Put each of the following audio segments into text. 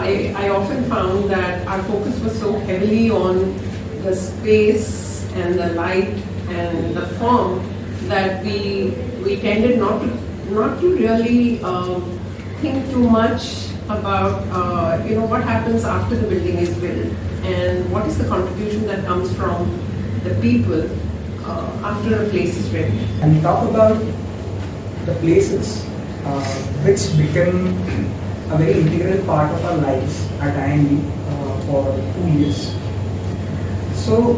I often found that our focus was so heavily on the space and the light and the form that we tended not to really think too much about what happens after the building is built and what is the contribution that comes from the people after a place is ready. And talk about the places which become a very integral part of our lives at IIM for 2 years. So,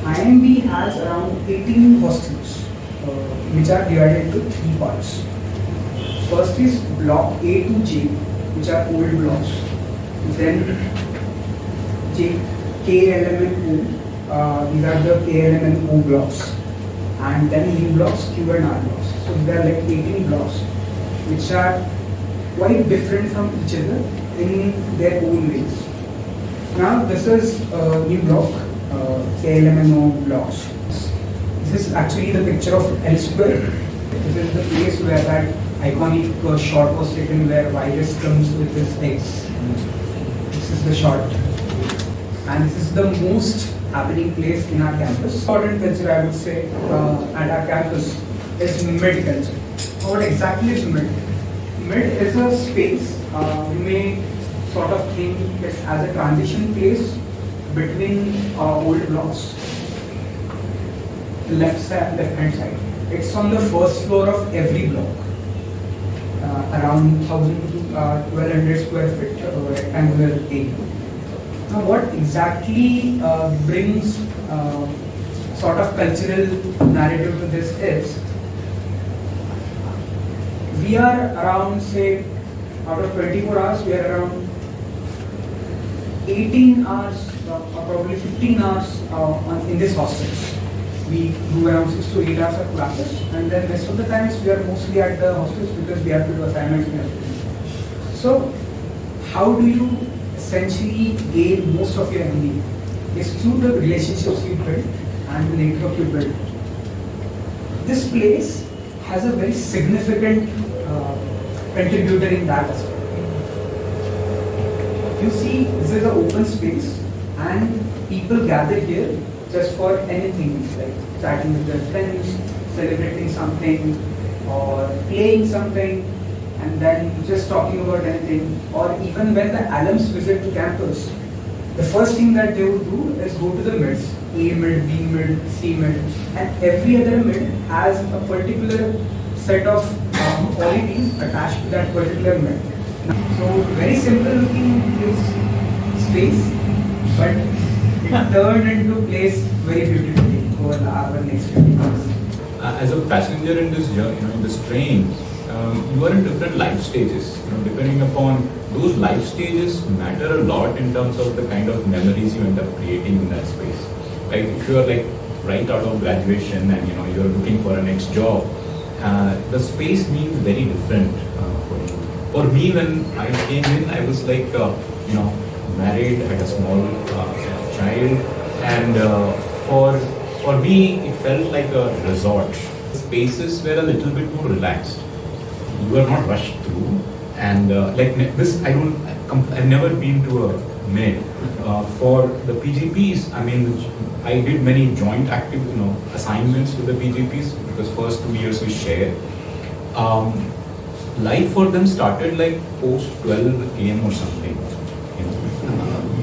IIM has around 18 hostels which are divided into 3 parts. First is block A to J, which are old blocks. Then J, K, L, M, and O. These are the K, L, M, and O blocks. And then new blocks, Q and R blocks. So there are like 18 blocks, which are quite different from each other in their own ways. Now this is a new block, KLMNO blocks. This is actually the picture of L square. This is the place where that iconic shot was taken where virus comes with his eggs. This is the shot. And this is the most happening place in our campus. Important culture, I would say, at our campus is mid culture. What exactly is mid? Mid is a space you may sort of think it as a transition place between old blocks. Left hand side. It's on the first floor of every block. Around 1,000 to 1,200 square feet rectangular area. Now, what exactly brings sort of cultural narrative to this is, we are around, say, out of 24 hours, we are around 18 hours or probably 15 hours in this hostels. We do around 6 to 8 hours of classes, and then rest of the times we are mostly at the hostels because we have to do assignments and everything. So, how do you essentially gain most of your MBA? Is through the relationships you build and the network you build. This place has a very significant contributor in that aspect. You see, this is an open space and people gather here just for anything, like chatting with their friends, celebrating something, or playing something, and then just talking about anything. Or even when the alums visit the campus, the first thing that they would do is go to the mids, A mid, B mid, C mid, and every other mid has a particular set of qualities attached to that particular mid. So very simple looking is space, but it turned into place very beautifully over our next 50 years. As a passenger in this journey, in this train, you are in different life stages. Depending upon those life stages matter a lot in terms of the kind of memories you end up creating in that space. Right? If you are like right out of graduation and you are looking for a next job, the space means very different for you. For me, when I came in, I was like married, had a small child, and for me it felt like a resort. Spaces were a little bit more relaxed. You are not rushed through, and like this, I've never been to a mid. For the PGPs, I mean, I did many joint active assignments with the PGPs because first 2 years we shared. Life for them started like post 12 AM or something.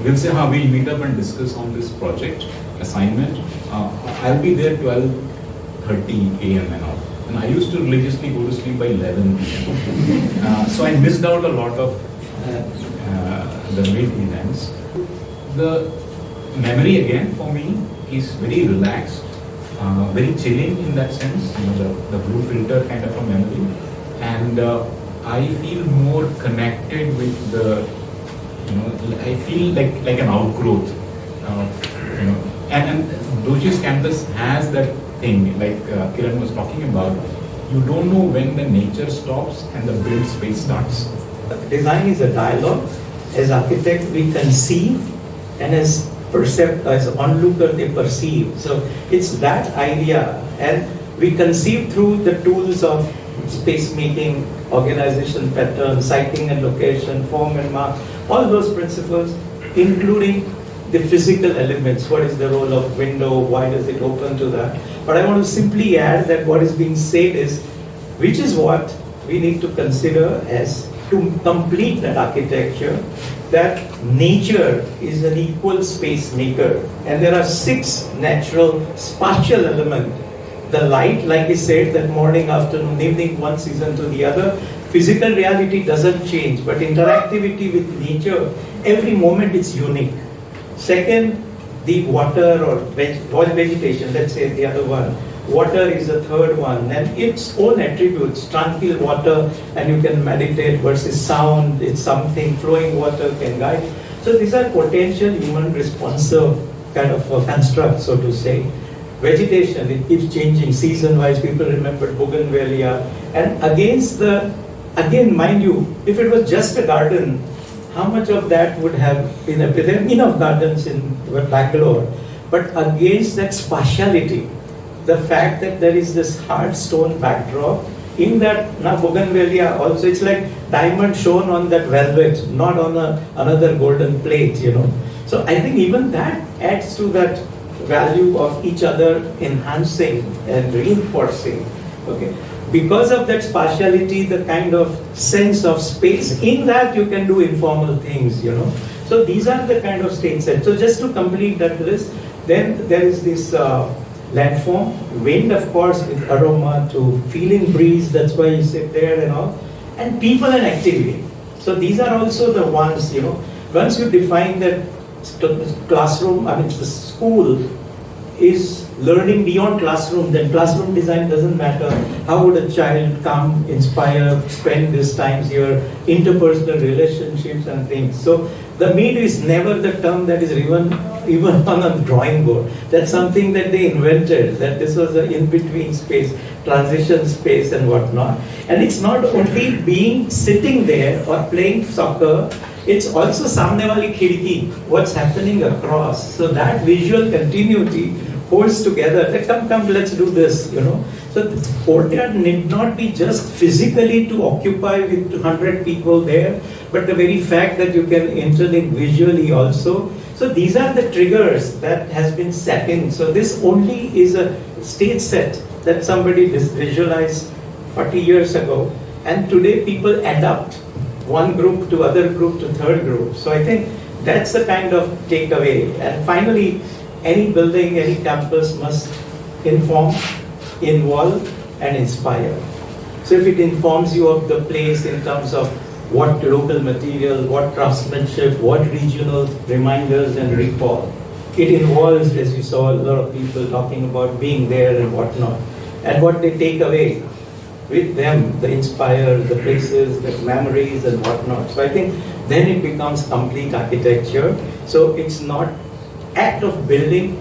We'll say how we'll meet up and discuss on this project assignment. I'll be there 12:30 AM and all. And I used to religiously go to sleep by 11 PM. So I missed out a lot of the mid events. The memory again for me is very relaxed, very chilling in that sense. The blue filter kind of a memory, and I feel more connected with the. I feel like an outgrowth. And Doshi's campus has that thing, like Kiran was talking about. You don't know when the nature stops and the build space starts. Design is a dialogue. As architect, we conceive, and as onlooker, they perceive. So it's that idea, and we conceive through the tools of space making, organization pattern, siting and location, form and mark, all those principles, including the physical elements. What is the role of window? Why does it open to that? But I want to simply add that what is being said is, which is what we need to consider as to complete that architecture, that nature is an equal space maker. And there are 6 natural spatial elements. The light, like I said, that morning, afternoon, evening, one season to the other. Physical reality doesn't change, but interactivity with nature, every moment it's unique. Second, the water or vegetation, let's say the other one. Water is the third one, and its own attributes, tranquil water, and you can meditate, versus sound, it's something, flowing water can guide. So these are potential human responsive kind of constructs, so to say. Vegetation, it keeps changing season-wise. People remember bougainvillea. And again, mind you, if it was just a garden, how much of that would have been, there are enough gardens in Bangalore, but against that spatiality, the fact that there is this hard stone backdrop, in that, now bougainvillea also, it's like diamond shown on that velvet, not on another golden plate, So I think even that adds to that value of each other enhancing and reinforcing. Okay. Because of that spatiality, the kind of sense of space, in that you can do informal things, So these are the kind of states. So just to complete that list, then there is this landform, wind, of course, with aroma, to feeling breeze, that's why you sit there and all, and people and activity. So these are also the ones, once you define that classroom, the school is learning beyond classroom, then classroom design doesn't matter. How would a child come, inspire, spend these times here, interpersonal relationships and things. So the mid is never the term that is even on a drawing board. That's something that they invented, that this was an in-between space, transition space and whatnot. And it's not only being sitting there or playing soccer, it's also samne wali khidki, what's happening across. So that visual continuity holds together. Come, let's do this, So the courtyard need not be just physically to occupy with 200 people there, but the very fact that you can interlink visually also. So these are the triggers that has been set in. So this only is a stage set that somebody visualized 40 years ago, and today people adapt one group to other group to third group. So I think that's the kind of takeaway. And finally, any building, any campus must inform, involve, and inspire. So if it informs you of the place in terms of what local material, what craftsmanship, what regional reminders and recall, it involves, as you saw, a lot of people talking about being there and whatnot, and what they take away with them, the inspire, the places, the memories and whatnot. So I think then it becomes complete architecture. So it's not act of building,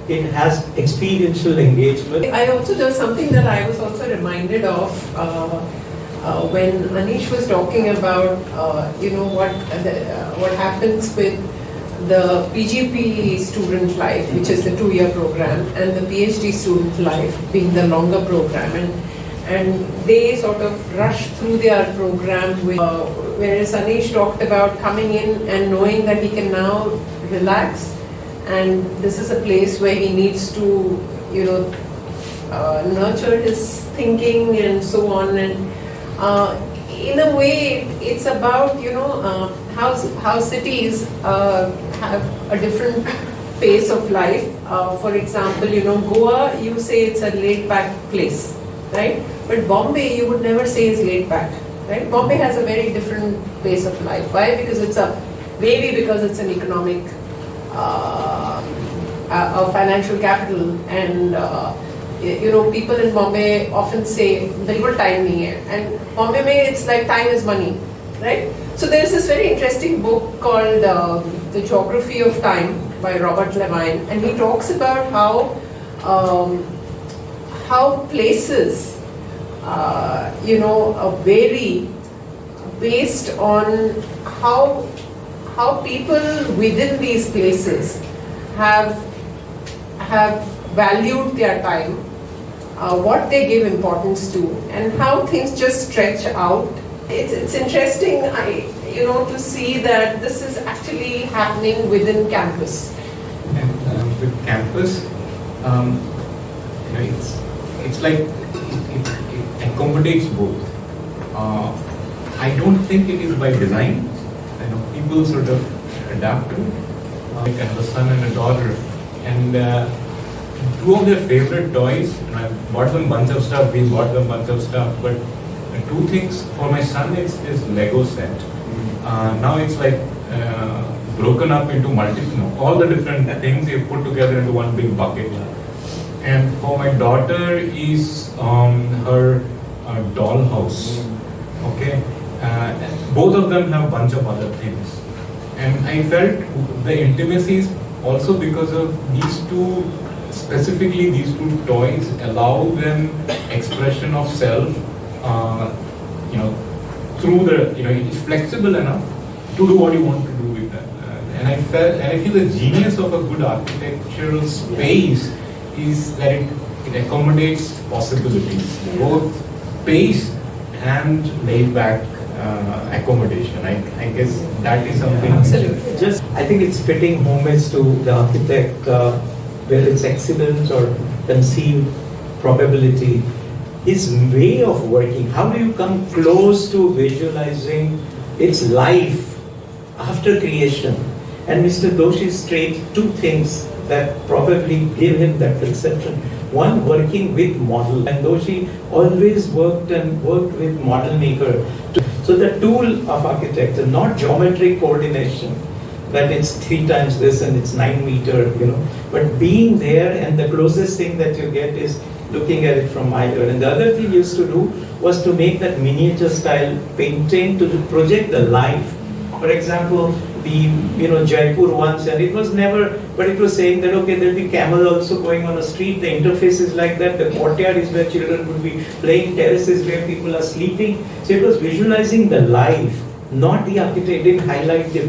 it has experiential engagement. I also, there's something that I was also reminded of when Anish was talking about, what happens with the PGP student life, which is the 2-year program, and the PhD student life being the longer program. And they sort of rush through their program, whereas Anish talked about coming in and knowing that he can now relax, and this is a place where he needs to, nurture his thinking and so on. And in a way, it's about, how cities have a different pace of life. For example, Goa, you say it's a laid-back place, right? But Bombay, you would never say is laid back, right? Bombay has a very different pace of life. Why? Because maybe because it's an economic, a financial capital, and people in Bombay often say, "Bilkul time nahi hai," and Bombay mein it's like time is money, right? So there's this very interesting book called The Geography of Time by Robert Levine, and he talks about how places vary based on how people within these places have valued their time, what they give importance to, and how things just stretch out. It's interesting, to see that this is actually happening within campus. And with campus, it's like it accommodates both. I don't think it is by design. People sort of adapt to it. I have a son and a daughter, and two of their favorite toys. I bought them a bunch of stuff. We bought them a bunch of stuff, but two things for my son. It's his Lego set. Now it's like broken up into all the different things you put together into one big bucket. And for my daughter is her dollhouse. Okay, both of them have a bunch of other things, and I felt the intimacy is also because of these two. Specifically, these two toys allow them expression of self. Through it's flexible enough to do what you want to do with that. And I feel the genius of a good architectural space is that it accommodates possibilities, both pace and laid back accommodation. I guess that is something. Absolutely. I think it's fitting homage to the architect, where it's excellence or conceived probability. His way of working, how do you come close to visualizing its life after creation? And Mr. Doshi's trait, two things that probably give him that perception. One, working with model, and Doshi always worked with model maker. So the tool of architecture, not geometric coordination, that it's 3 times this and it's 9 meter, but being there, and the closest thing that you get is looking at it from either. And the other thing he used to do was to make that miniature style painting to project the life. For example, the Jaipur once, and it was never, but it was saying that okay, there'll be camel also going on a street. The interface is like that. The courtyard is where children would be playing. Terraces where people are sleeping. So it was visualizing the life, not the architect. Didn't highlight the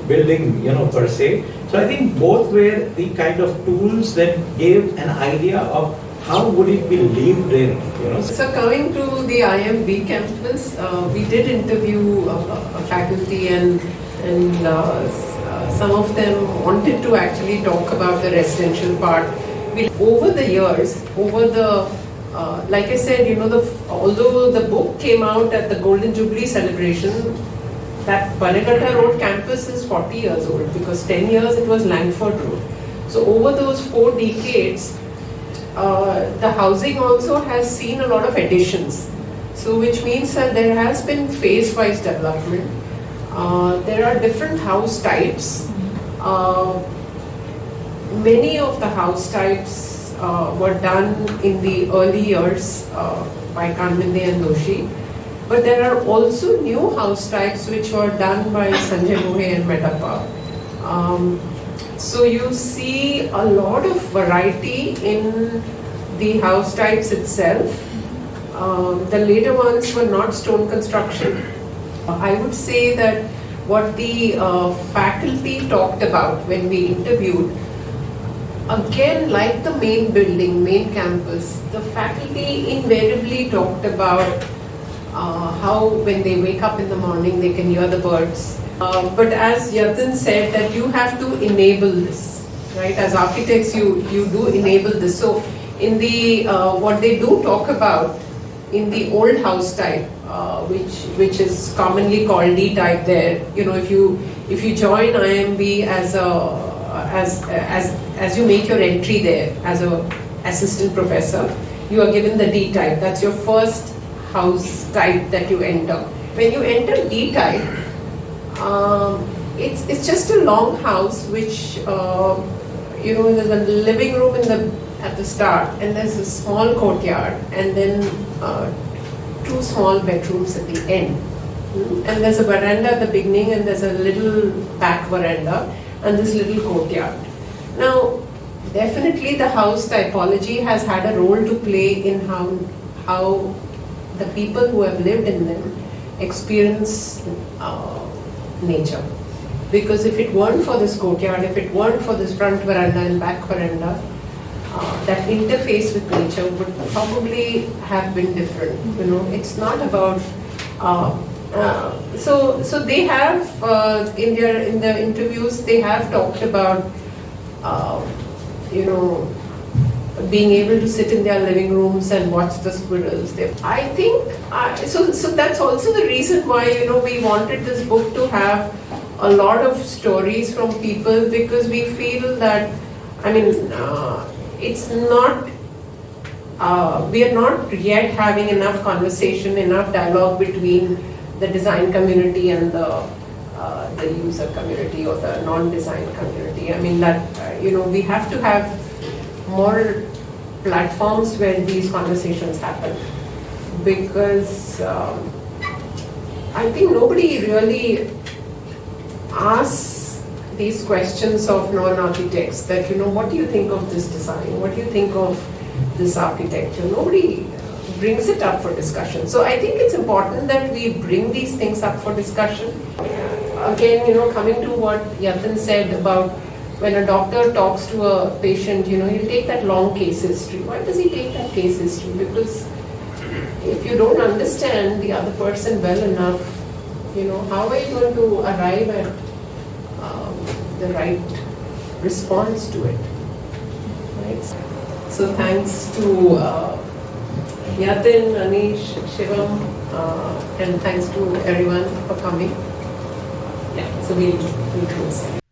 building, per se. So I think both were the kind of tools that gave an idea of how would it be lived in, So coming to the IIM campus, we did interview a faculty, and some of them wanted to actually talk about the residential part. Over the years, like I said, although the book came out at the Golden Jubilee celebration, that Baneghatta Road campus is 40 years old, because 10 years it was Langford Road. So over those 4 decades, the housing also has seen a lot of additions. So which means that there has been phase-wise development. There are different house types. Many of the house types were done in the early years by Kanvinde and Doshi. But there are also new house types which were done by Sanjay Mohe and Medappa. So you see a lot of variety in the house types itself. The later ones were not stone construction. I would say that what the faculty talked about when we interviewed, again, like the main building, main campus, the faculty invariably talked about how when they wake up in the morning they can hear the birds. But as Yatin said, that you have to enable this, right? As architects, you do enable this. So in the what they do talk about in the old house type, which is commonly called D type, there, if you join IIMB as you make your entry there as a assistant professor, you are given the D type. That's your first house type that you enter. When you enter D type, it's just a long house which there's a living room at the start, and there's a small courtyard, and then 2 small bedrooms at the end, and there's a veranda at the beginning, and there's a little back veranda, and this little courtyard. Now, definitely the house typology has had a role to play in how the people who have lived in them experience nature. Because if it weren't for this courtyard, if it weren't for this front veranda and back veranda, that interface with nature would probably have been different. You know, it's not about. So they have in the interviews they have talked about being able to sit in their living rooms and watch the squirrels. I think so that's also the reason why we wanted this book to have a lot of stories from people, because we feel that it's not. We are not yet having enough conversation, enough dialogue between the design community and the user community or the non-design community. I mean that we have to have more platforms where these conversations happen, because I think nobody really asks these questions of non-architects that what do you think of this design? What do you think of this architecture? Nobody brings it up for discussion. So I think it's important that we bring these things up for discussion. Again, coming to what Yatin said about when a doctor talks to a patient, he'll take that long case history. Why does he take that case history? Because if you don't understand the other person well enough, how are you going to arrive at the right response to it? Right? So thanks to Yatin, Anish, Shivam, and thanks to everyone for coming. Yeah, so we'll close.